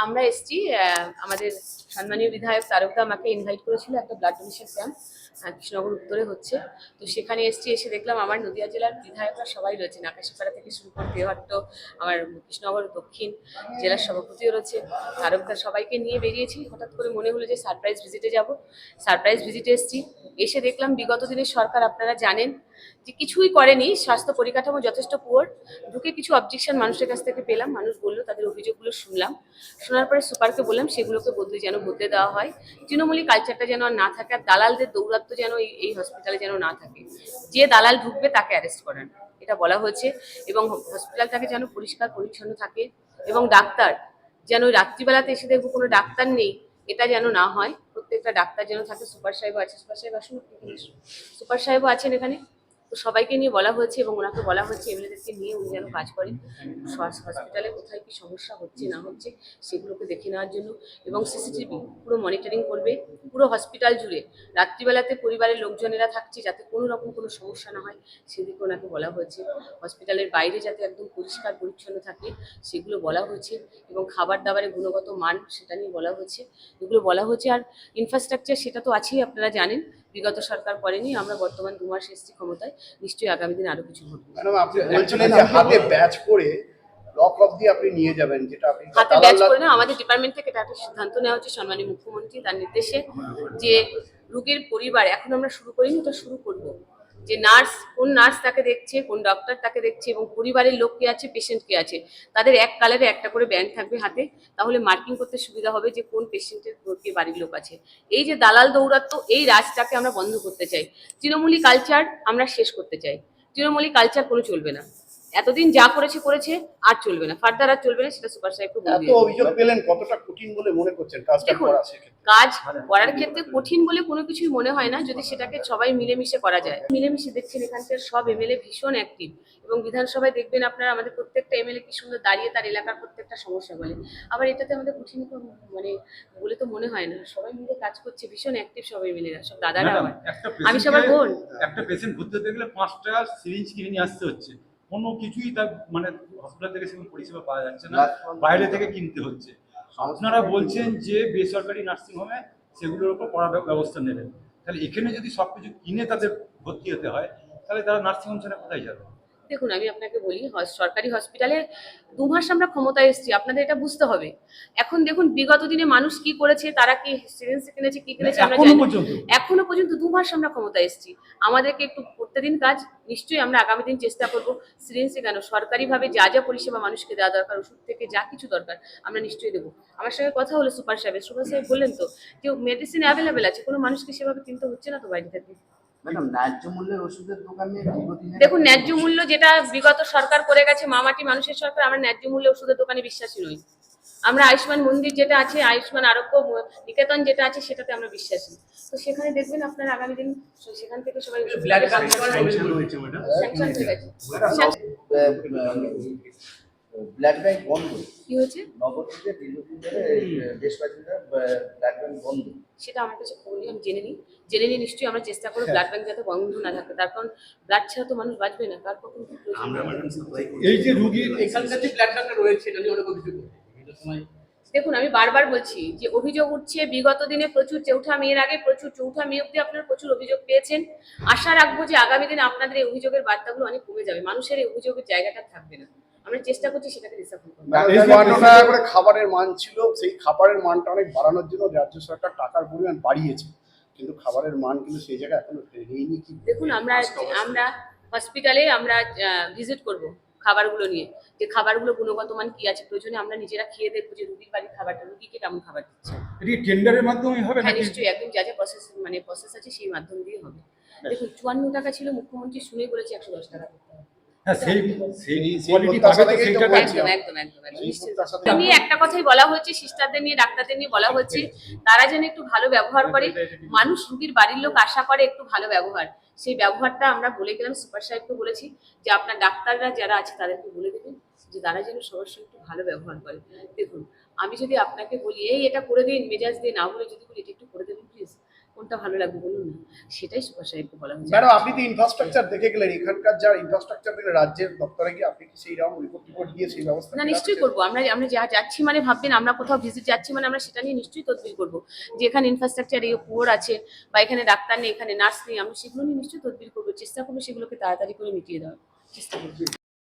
আমরা এসছি আমাদের সম্মানীয় বিধায়ক তারকদা আমাকে ইনভাইট করেছিল একটা ব্লাড ডোনেশন ক্যাম্প কৃষ্ণনগর উত্তরে হচ্ছে। তো সেখানে এসছি, এসে দেখলাম আমার নদিয়া জেলার বিধায়করা সবাই রয়েছেন, আকাশীপাড়া থেকে শুরু করে দেওয়াট্ট, আমার কৃষ্ণনগর দক্ষিণ জেলার সভাপতিও রয়েছে, তারকদা, সবাইকে নিয়ে বেরিয়েছি। হঠাৎ করে মনে হলো যে সারপ্রাইজ ভিজিটে যাব। সারপ্রাইজ ভিজিটে এসছি, এসে দেখলাম বিগত দিনের সরকার আপনারা জানেন যে কিছুই করেনি, স্বাস্থ্য পরিকাঠামো যথেষ্ট পুয়ার। ঢুকে কিছু অবজেকশন মানুষের কাছ থেকে পেলাম, মানুষ বললো, তাদের অভিযোগগুলো শুনলাম। শোনার পরে সুপারকে বললাম সেগুলোকে বদলে দেওয়া হয়, তৃণমূলী কালচারটা যেন আর না থাকে, আর দালালদের দৌরাত্ম যেন এই হসপিটালে যেন না থাকে। যে দালাল ঢুকবে তাকে অ্যারেস্ট করান, এটা বলা হয়েছে। এবং হসপিটালটাকে যেন পরিষ্কার পরিচ্ছন্ন থাকে, এবং ডাক্তার যেন রাত্রিবেলাতে এসে দেখবো কোনো ডাক্তার নেই, এটা যেন না হয়। প্রত্যেকটা ডাক্তার যেন থাকে। সুপার সাহেবও আছে, সুপার সাহেব আসুন, সুপার সাহেবও আছেন এখানে। তো সবাইকে নিয়ে বলা হয়েছে, এবং ওনাকে বলা হয়েছে এমএলএদেরকে নিয়ে উনি যেন কাজ করেন হসপিটালে কোথায় কি সমস্যা হচ্ছে না হচ্ছে সেগুলোকে দেখে নেওয়ার জন্য, এবং সিসিটিভি পুরো মনিটরিং করবে পুরো হসপিটাল জুড়ে। রাত্রিবেলাতে পরিবারের লোকজনেরা থাকছে, যাতে কোনো রকম কোনো সমস্যা না হয় সেদিকে ওনাকে বলা হয়েছে। হসপিটালের বাইরে যাতে একদম পরিষ্কার পরিচ্ছন্ন থাকে সেগুলো বলা হয়েছে, এবং খাবার দাবারের গুণগত মান সেটা নিয়ে বলা হয়েছে, এগুলো বলা হয়েছে। আর ইনফ্রাস্ট্রাকচার সেটা তো আছেই, আপনারা জানেন বিগত সরকার করেনি, আমরা বর্তমান 2 মাস এসেছি ক্ষমতায়, নিশ্চয়ই আগামী দিনে আরো কিছু ঘটবে। ম্যাডাম, আপনি বলছিলেন যে হাতে ব্যাচ করে লক অফ দিয়ে আপনি নিয়ে যাবেন, যেটা আপনি হাতে ব্যাচ করে না, আমাদের ডিপার্টমেন্ট থেকে এটা একটা সিদ্ধান্ত নেওয়া হচ্ছে সম্মানীয় মুখ্যমন্ত্রী তার নির্দেশে, যে রোগীর পরিবার, এখন আমরা শুরু করিনি, এটা শুরু করব, যে কোন নার্স তাকে দেখছে, কোন ডক্টর তাকে দেখছে, এবং পরিবারের লোক কে আছে, পেশেন্ট কে আছে, তাদের এক কালারে একটা করে ব্যান্ড থাকবে হাতে, তাহলে মার্কিং করতে সুবিধা হবে যে কোন পেশেন্টের কে বাড়ির লোক আছে। এই যে দালাল দৌরাত্ম, এই রাজটাকে আমরা বন্ধ করতে চাই, তৃণমূলী কালচার আমরা শেষ করতে চাই। তৃণমূলী কালচার কোনো চলবে না, এতদিন যা করেছে আর চলবে না, ফার্দার আর চলবে না, সেটা সুপার সাহেবকে বলে দিয়ে। এত অভিযোগ পেলেন, কতটা কঠিন বলে মনে করছেন কাজটা করা? কাজ করার ক্ষেত্রে কঠিন বলে কোনো কিছুই মনে হয় না, যদি সেটাকে সবাই মিলেমিশে করা যায়। মিলেমিশে দেখছেন এখানকার সব এমএলএ ভীষণ অ্যাক্টিভ, এবং বিধানসভায় দেখবেন আপনারা আমাদের প্রত্যেকটা এমএলএ কি সুন্দর দাঁড়িয়ে তার এলাকার প্রত্যেকটা সমস্যা বলে। আবার এটাতে আমাদের কঠিন মানে বলে তো মনে হয় না, সবাই মিলে কাজ করছে, ভীষণ অ্যাক্টিভ সবাই মিলে, সব দাদারা আমার, আমি সবার বোন। একটা পেশেন্ট ভর্তি হতে গেলে 5টা সিরিঞ্জ কিনে নিয়ে আসতে হচ্ছে, কোনো কিছুই তার মানে হসপিটাল থেকে সেরকম পরিষেবা পাওয়া যাচ্ছে না, বাইরে থেকে কিনতে হচ্ছে। আপনারা বলছেন যে বেসরকারি নার্সিং হোমে সেগুলোর উপর কড়া ব্যবস্থা নেবেন, তাহলে এখানে যদি সবকিছু কিনে তাদের ভর্তি হতে হয়, তাহলে তারা নার্সিং হোম ছেড়ে কোথায় যাবে? দেখুন, আমি আপনাকে বলি, সরকারি হসপিটালে 2 মাস আমরা ক্ষমতায় এসেছি, আপনাদের এটা বুঝতে হবে। এখন দেখুন বিগত দিনে মানুষ কি করেছে, তারা কি সিরিঞ্জ কিনেছে, কি কিনেছে আমরা জানি, এখনো পর্যন্ত 2 মাস আমরা ক্ষমতায় এসেছি, আমাদেরকে একটু করতে দিন কাজ। নিশ্চয়ই আমরা আগামী দিন চেষ্টা করব সিরিঞ্জে কেন, সরকারিভাবে যা যা পরিষেবা মানুষকে দেওয়া দরকার, ওষুধ থেকে যা কিছু দরকার আমরা নিশ্চয়ই দেবো। আমার সঙ্গে কথা হলো সুপার সাহেব বললেন তো যে মেডিসিন অ্যাভেলেবেল আছে, কোনো মানুষকে সেভাবে কিনতে হচ্ছে না তো বাইরে থেকে। ম্যাডাম, ন্যায্য মূল্যের ওষুধের দোকানে দেখুন, ন্যায্য মূল্য যেটা বিগত সরকার করে গেছে, মামাটি মানুষের সরকার, আমরা ন্যায্য মূল্যে ওষুধের দোকানে বিশ্বাসী নই। আমরা আয়ুষ্মান মন্দির যেটা আছে, আয়ুষ্মান আরোগ্য নিকেতন যেটা আছে, সেটাতে আমরা বিশ্বাসী। তো সেখানে দেখবেন আপনার আগামী দিন সেখান থেকে সবাই ব্লাড ব্যাংক বন্ধ কি হয়েছে, নবদ্বীপে দীর্ঘদিন ধরে বেশ কয়েকদিন ধরে ব্লাড ব্যাংক বন্ধ। সেটা আমার কাছে খবর নেই, আমি জেনে নিই নিশ্চয়ই আমরা চেষ্টা করবো ব্লাড ব্যাংক যাতে বন্ধ না থাকে, তার কারণ ব্লাড ছাড়া তো মানুষ বাঁচবে না, তার কখন এই যে রোগীর এখানকার যে ব্লাড ব্যাংকটা রয়েছে এটা নিয়ে অনেক অভিযোগ সময়। দেখুন, আমি বারবার বলছি যে অভিযোগ উঠছে, বিগত দিনে প্রচুর চৌঠা মেয়ের আগে চৌঠা মে অব্দি আপনারা প্রচুর অভিযোগ পেয়েছেন। আশা রাখবো যে আগামী দিনে আপনাদের এই অভিযোগের বার্তাগুলো অনেক কমে যাবে, মানুষের এই অভিযোগের জায়গাটা থাকবে না, আমরা চেষ্টা করছি সেটাকে রিসার্ভ করে খাবারের মান ছিল, সেই খাবারের মানটা অনেক বাড়ানোর জন্য রাজ্য সরকার টাকার পরিমাণ বাড়িয়েছে, কিন্তু খাবারের মান কিন্তু সেই জায়গায় এখনো ফেরেনি। কি দেখুন, আমরা হসপিটালে আমরা ভিজিট করব খাবারগুলো নিয়ে, যে খাবারগুলো গুণগত মান কি আছে, প্রয়োজনে আমরা নিজেরা খেয়ে দেখবো যে রুগীর বাড়ির খাবারটা রুগীকে কেমন খাবার দিচ্ছে। এটা টেন্ডারের মাধ্যমে হবে না? হ্যাঁ, নিশ্চয়ই একদম যা যা প্রসেস আছে সেই মাধ্যম দিয়ে হবে। দেখুন, 54 টাকা ছিল, মুখ্যমন্ত্রী শুনে বলেছে 110 টাকা করতে হবে। হ্যাঁ, সেই কোয়ালিটি পাবে তো সেইটা একদম নিয়ে একটা কথাই বলা হয়েছে, সিস্টারদের নিয়ে, ডাক্তারদের নিয়ে বলা হয়েছে, তারা যেন একটু ভালো ব্যবহার করে, মানুষ রুগীর বাড়ির লোক আশা করে একটু ভালো ব্যবহার, সেই ব্যবহারটা আমরা বলে গেলাম। সুপার সাহেবকে বলেছি যে আপনার ডাক্তাররা যারা আছে তাদেরকে বলে দেবেন যে তারা যেন সবার সঙ্গে একটু ভালো ব্যবহার করে। দেখুন, আমি যদি আপনাকে বলি এই এটা করে দিন, মেজাজ দিয়ে না বলে যদি বলি এটা একটু করে দেবেন প্লিজ, কোনটা ভালো লাগবে বলুন না, সেটাই সুপার সাহেবকে বলা হয়েছে। ম্যাডাম আপনি তো ইনফ্রাস্ট্রাকচার দেখে গেলেন, এখানকার যারা ইনফ্রাস্ট্রাকচার দেখে রাজ্যের দপ্তরে গিয়ে আপনি কি সেই রকম রিপোর্ট দিয়ে সেই ব্যবস্থা না নিশ্চয়ই করবো, আমরা আমরা যা যাচ্ছি মানে ভাববেন আমরা কোথাও ভিজিট যাচ্ছি মানে আমরা সেটা নিয়ে নিশ্চয়ই তদবির করবো, যে এখানে ইনফ্রাস্ট্রাকচার এই পুয়ার আছে বা এখানে ডাক্তার নেই, এখানে নার্স নেই, আমরা সেগুলো নিয়ে নিশ্চয়ই তদবির করবো, চেষ্টা করবো সেগুলোকে তাড়াতাড়ি করে মিটিয়ে দেওয়ার চেষ্টা করবো।